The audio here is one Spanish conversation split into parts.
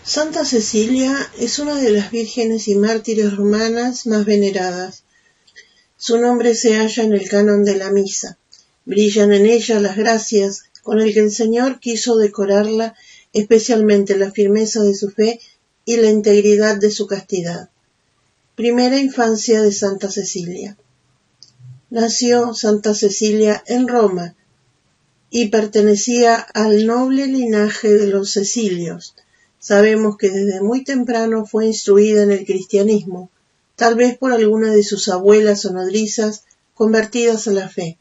Santa Cecilia es una de las vírgenes y mártires romanas más veneradas. Su nombre se halla en el canon de la misa. Brillan en ella las gracias con el que el Señor quiso decorarla, especialmente la firmeza de su fe y la integridad de su castidad. Primera infancia de Santa Cecilia. Nació Santa Cecilia en Roma y pertenecía al noble linaje de los Cecilios. Sabemos que desde muy temprano fue instruida en el cristianismo, tal vez por alguna de sus abuelas o nodrizas convertidas a la fe,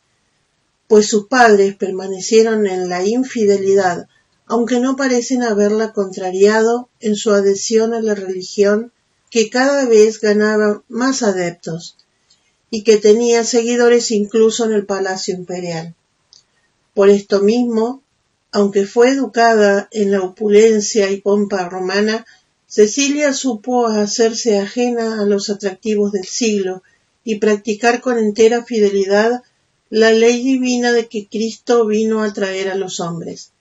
pues sus padres permanecieron en la infidelidad, aunque no parecen haberla contrariado en su adhesión a la religión, que cada vez ganaba más adeptos y que tenía seguidores incluso en el palacio imperial. Por esto mismo, aunque fue educada en la opulencia y pompa romana, Cecilia supo hacerse ajena a los atractivos del siglo y practicar con entera fidelidad la ley divina de que Cristo vino a traer a los hombres.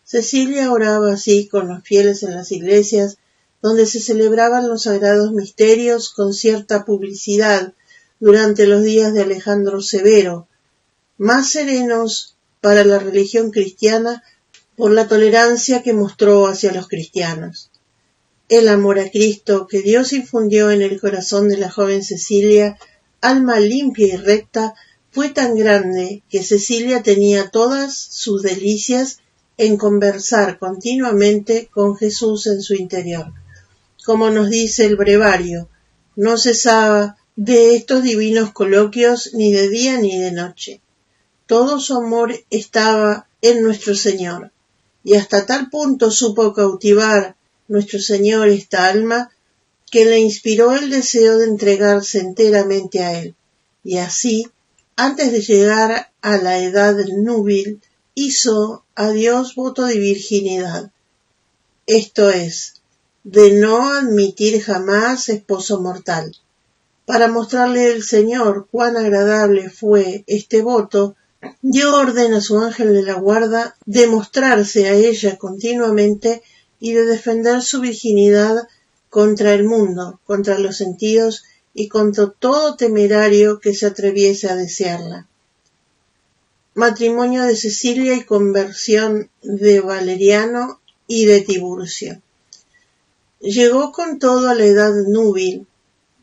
Cecilia oraba así con los fieles en las iglesias, donde se celebraban los sagrados misterios con cierta publicidad durante los días de Alejandro Severo, más serenos para la religión cristiana por la tolerancia que mostró hacia los cristianos. El amor a Cristo que Dios infundió en el corazón de la joven Cecilia, alma limpia y recta, fue tan grande que Cecilia tenía todas sus delicias en conversar continuamente con Jesús en su interior. Como nos dice el brevario, no cesaba de estos divinos coloquios ni de día ni de noche. Todo su amor estaba en nuestro Señor, y hasta tal punto supo cautivar nuestro Señor esta alma, que le inspiró el deseo de entregarse enteramente a Él, y así, antes de llegar a la edad núbil, hizo a Dios voto de virginidad, esto es, de no admitir jamás esposo mortal. Para mostrarle el Señor cuán agradable fue este voto, dio orden a su ángel de la guarda de mostrarse a ella continuamente y de defender su virginidad contra el mundo, contra los sentidos y contra todo temerario que se atreviese a desearla. Matrimonio de Cecilia y conversión de Valeriano y de Tiburcio. Llegó con todo a la edad núbil,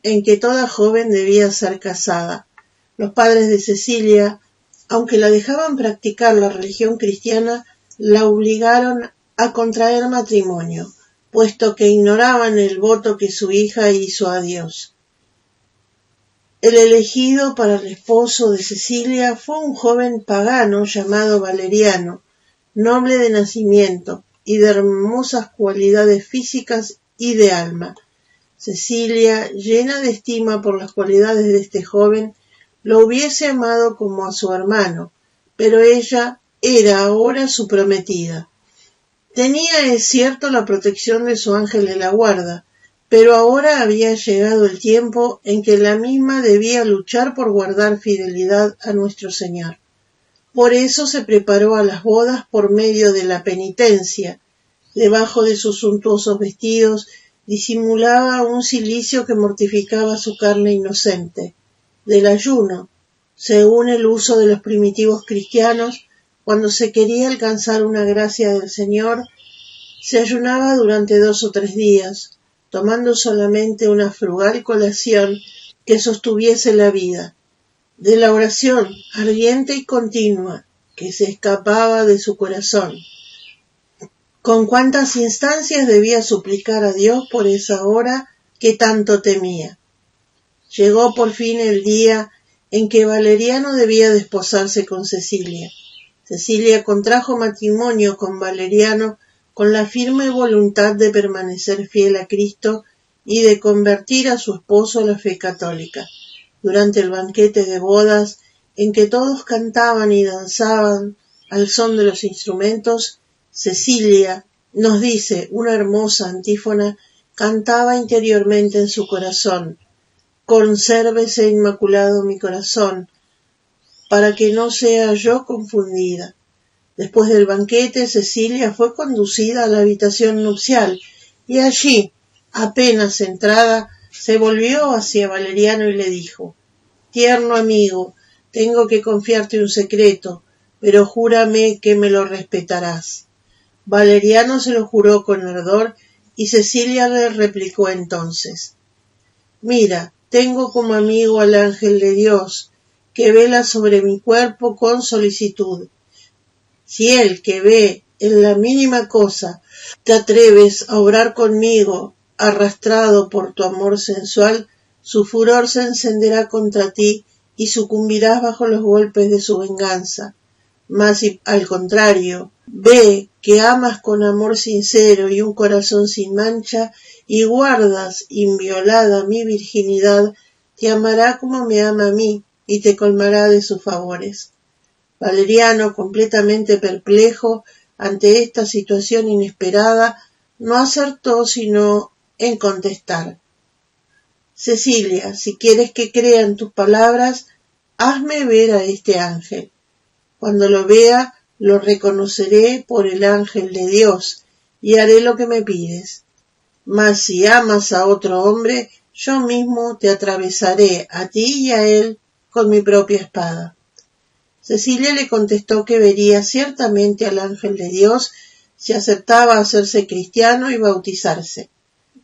en que toda joven debía ser casada. Los padres de Cecilia, aunque la dejaban practicar la religión cristiana, la obligaron a contraer matrimonio, puesto que ignoraban el voto que su hija hizo a Dios. El elegido para el esposo de Cecilia fue un joven pagano llamado Valeriano, noble de nacimiento y de hermosas cualidades físicas y de alma. Cecilia, llena de estima por las cualidades de este joven, lo hubiese amado como a su hermano, pero ella era ahora su prometida. Tenía, es cierto, la protección de su ángel de la guarda, pero ahora había llegado el tiempo en que la misma debía luchar por guardar fidelidad a nuestro Señor. Por eso se preparó a las bodas por medio de la penitencia. Debajo de sus suntuosos vestidos disimulaba un cilicio que mortificaba su carne inocente. Del ayuno, según el uso de los primitivos cristianos, cuando se quería alcanzar una gracia del Señor, se ayunaba durante 2 o 3 días, tomando solamente una frugal colación que sostuviese la vida. De la oración ardiente y continua que se escapaba de su corazón. Con cuántas instancias debía suplicar a Dios por esa hora que tanto temía. Llegó por fin el día en que Valeriano debía desposarse con Cecilia. Cecilia contrajo matrimonio con Valeriano con la firme voluntad de permanecer fiel a Cristo y de convertir a su esposo a la fe católica. Durante el banquete de bodas, en que todos cantaban y danzaban al son de los instrumentos, Cecilia, nos dice una hermosa antífona, cantaba interiormente en su corazón: «Consérvese inmaculado mi corazón, para que no sea yo confundida». Después del banquete, Cecilia fue conducida a la habitación nupcial y allí, apenas entrada, se volvió hacia Valeriano y le dijo: «Tierno amigo, tengo que confiarte un secreto, pero júrame que me lo respetarás». Valeriano se lo juró con ardor y Cecilia le replicó entonces: «Mira, tengo como amigo al ángel de Dios, que vela sobre mi cuerpo con solicitud. Si él, que ve en la mínima cosa, te atreves a obrar conmigo, arrastrado por tu amor sensual, su furor se encenderá contra ti y sucumbirás bajo los golpes de su venganza. Mas si al contrario, ve que amas con amor sincero y un corazón sin mancha, y guardas inviolada mi virginidad, te amará como me ama a mí, y te colmará de sus favores». Valeriano, completamente perplejo ante esta situación inesperada, no acertó sino en contestar: «Cecilia, si quieres que crea en tus palabras, hazme ver a este ángel. Cuando lo vea, lo reconoceré por el ángel de Dios, y haré lo que me pides. Mas si amas a otro hombre, yo mismo te atravesaré a ti y a él con mi propia espada». Cecilia le contestó que vería ciertamente al ángel de Dios si aceptaba hacerse cristiano y bautizarse.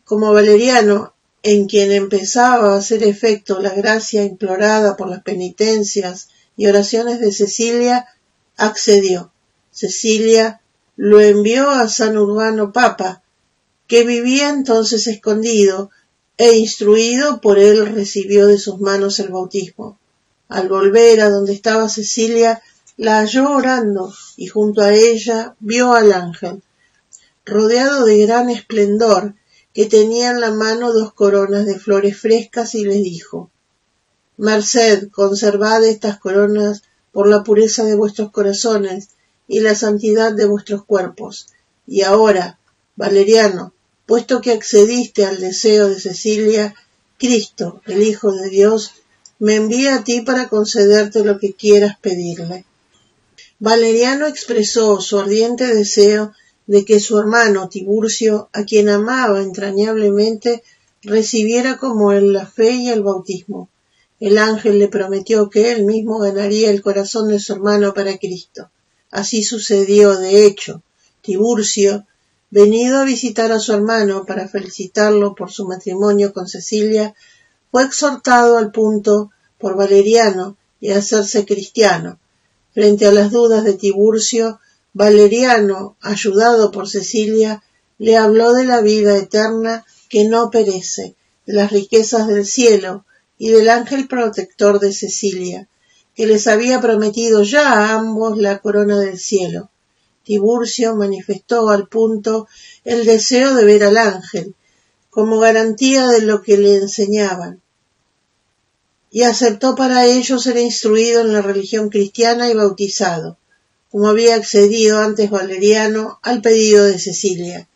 Como Valeriano, en quien empezaba a hacer efecto la gracia implorada por las penitencias y oraciones de Cecilia, accedió. Cecilia lo envió a San Urbano Papa, que vivía entonces escondido, e instruido por él recibió de sus manos el bautismo. Al volver a donde estaba Cecilia, la halló orando, y junto a ella vio al ángel, rodeado de gran esplendor, que tenía en la mano 2 coronas de flores frescas, y les dijo: «Merced, conservad estas coronas por la pureza de vuestros corazones y la santidad de vuestros cuerpos. Y ahora, Valeriano, puesto que accediste al deseo de Cecilia, Cristo, el Hijo de Dios, me envía a ti para concederte lo que quieras pedirle». Valeriano expresó su ardiente deseo de que su hermano Tiburcio, a quien amaba entrañablemente, recibiera como él la fe y el bautismo. El ángel le prometió que él mismo ganaría el corazón de su hermano para Cristo. Así sucedió, de hecho. Tiburcio, venido a visitar a su hermano para felicitarlo por su matrimonio con Cecilia, fue exhortado al punto por Valeriano y a hacerse cristiano. Frente a las dudas de Tiburcio, Valeriano, ayudado por Cecilia, le habló de la vida eterna que no perece, de las riquezas del cielo y del ángel protector de Cecilia, que les había prometido ya a ambos la corona del cielo. Tiburcio manifestó al punto el deseo de ver al ángel, como garantía de lo que le enseñaban, y aceptó para ello ser instruido en la religión cristiana y bautizado, como había accedido antes Valeriano al pedido de Cecilia.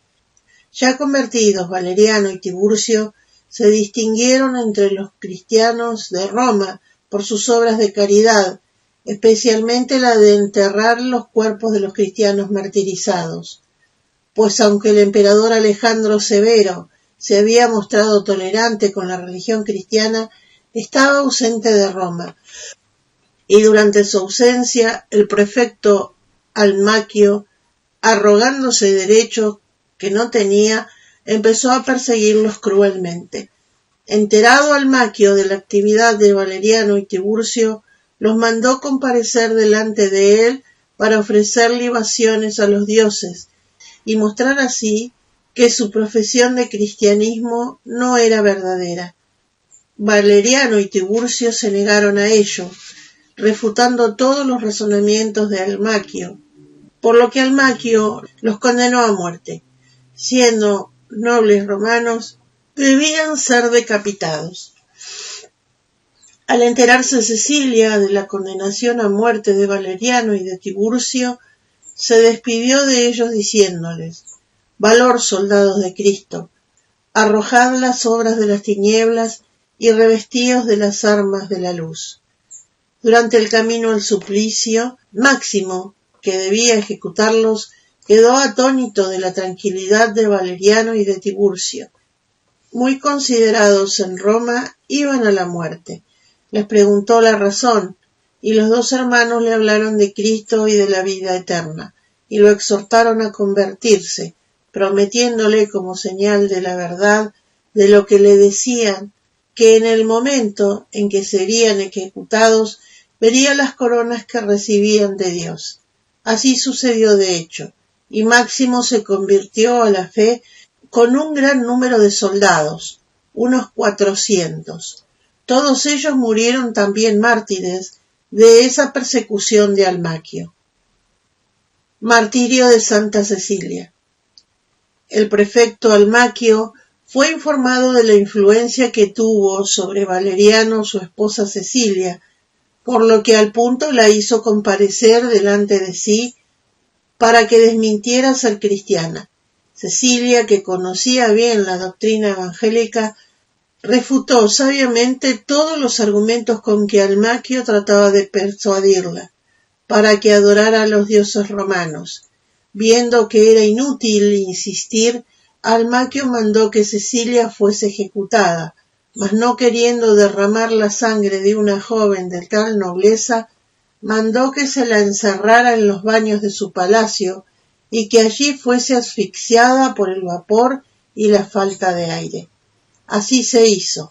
Ya convertidos, Valeriano y Tiburcio se distinguieron entre los cristianos de Roma por sus obras de caridad, especialmente la de enterrar los cuerpos de los cristianos martirizados, pues aunque el emperador Alejandro Severo se había mostrado tolerante con la religión cristiana, estaba ausente de Roma, y durante su ausencia el prefecto Almaquio, arrogándose derechos que no tenía, empezó a perseguirlos cruelmente. Enterado Almaquio de la actividad de Valeriano y Tiburcio, los mandó comparecer delante de él para ofrecer libaciones a los dioses y mostrar así que su profesión de cristianismo no era verdadera. Valeriano y Tiburcio se negaron a ello, refutando todos los razonamientos de Almaquio, por lo que Almaquio los condenó a muerte. Siendo nobles romanos, debían ser decapitados. Al enterarse Cecilia de la condenación a muerte de Valeriano y de Tiburcio, se despidió de ellos diciéndoles: «Valor, soldados de Cristo, arrojad las obras de las tinieblas y revestíos de las armas de la luz». Durante el camino al suplicio, Máximo, que debía ejecutarlos, quedó atónito de la tranquilidad de Valeriano y de Tiburcio. Muy considerados en Roma, iban a la muerte. Les preguntó la razón, y los dos hermanos le hablaron de Cristo y de la vida eterna, y lo exhortaron a convertirse, prometiéndole como señal de la verdad de lo que le decían, que en el momento en que serían ejecutados vería las coronas que recibían de Dios. Así sucedió de hecho, y Máximo se convirtió a la fe con un gran número de soldados, unos 400. Todos ellos murieron también mártires de esa persecución de Almaquio. Martirio de Santa Cecilia. El prefecto Almaquio fue informado de la influencia que tuvo sobre Valeriano su esposa Cecilia, por lo que al punto la hizo comparecer delante de sí para que desmintiera ser cristiana. Cecilia, que conocía bien la doctrina evangélica, refutó sabiamente todos los argumentos con que Almaquio trataba de persuadirla, para que adorara a los dioses romanos. Viendo que era inútil insistir, Almaquio mandó que Cecilia fuese ejecutada, mas no queriendo derramar la sangre de una joven de tal nobleza, mandó que se la encerrara en los baños de su palacio y que allí fuese asfixiada por el vapor y la falta de aire. Así se hizo.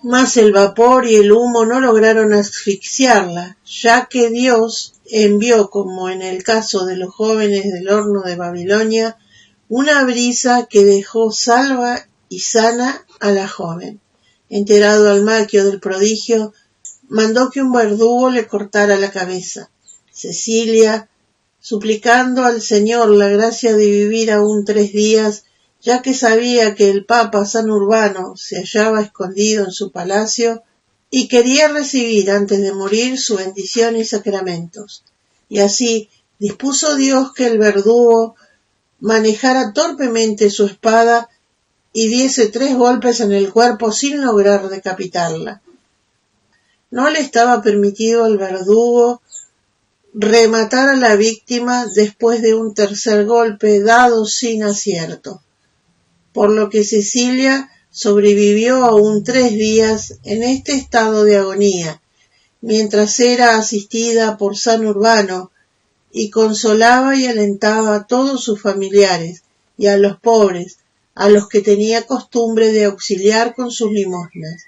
Mas el vapor y el humo no lograron asfixiarla, ya que Dios envió, como en el caso de los jóvenes del horno de Babilonia, una brisa que dejó salva y sana a la joven. Enterado Almaquio del prodigio, mandó que un verdugo le cortara la cabeza. Cecilia, suplicando al Señor la gracia de vivir aún 3 días, ya que sabía que el Papa San Urbano se hallaba escondido en su palacio y quería recibir antes de morir su bendición y sacramentos. Y así dispuso Dios que el verdugo manejara torpemente su espada y diese 3 golpes en el cuerpo sin lograr decapitarla. No le estaba permitido al verdugo rematar a la víctima después de un tercer golpe dado sin acierto, por lo que Cecilia sobrevivió aún 3 días en este estado de agonía, mientras era asistida por San Urbano y consolaba y alentaba a todos sus familiares y a los pobres, a los que tenía costumbre de auxiliar con sus limosnas.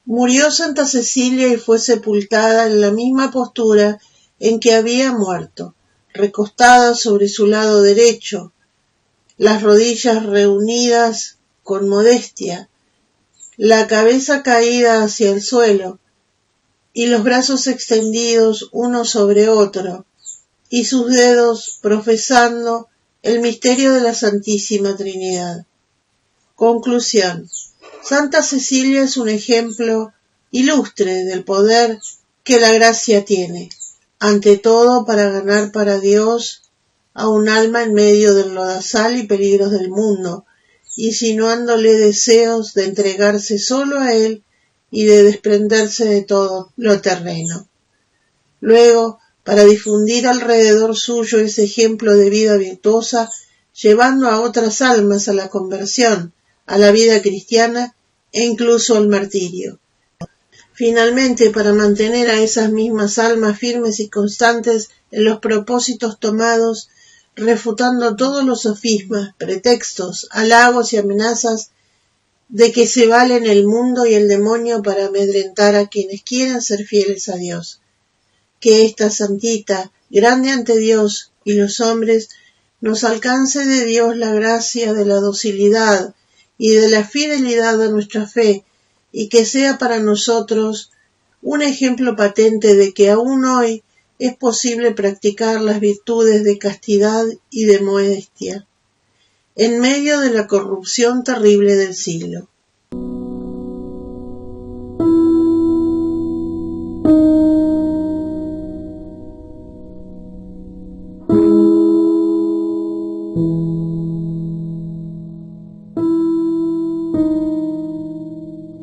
Murió Santa Cecilia y fue sepultada en la misma postura en que había muerto, recostada sobre su lado derecho, las rodillas reunidas con modestia, la cabeza caída hacia el suelo y los brazos extendidos uno sobre otro, y sus dedos profesando el misterio de la Santísima Trinidad. Conclusión. Santa Cecilia es un ejemplo ilustre del poder que la gracia tiene, ante todo para ganar para Dios a un alma en medio del lodazal y peligros del mundo, insinuándole deseos de entregarse solo a Él y de desprenderse de todo lo terreno. Luego, para difundir alrededor suyo ese ejemplo de vida virtuosa, llevando a otras almas a la conversión, a la vida cristiana e incluso al martirio. Finalmente, para mantener a esas mismas almas firmes y constantes en los propósitos tomados, refutando todos los sofismas, pretextos, halagos y amenazas de que se valen el mundo y el demonio para amedrentar a quienes quieran ser fieles a Dios. Que esta santita, grande ante Dios y los hombres, nos alcance de Dios la gracia de la docilidad y de la fidelidad a nuestra fe, y que sea para nosotros un ejemplo patente de que aún hoy es posible practicar las virtudes de castidad y de modestia, en medio de la corrupción terrible del siglo.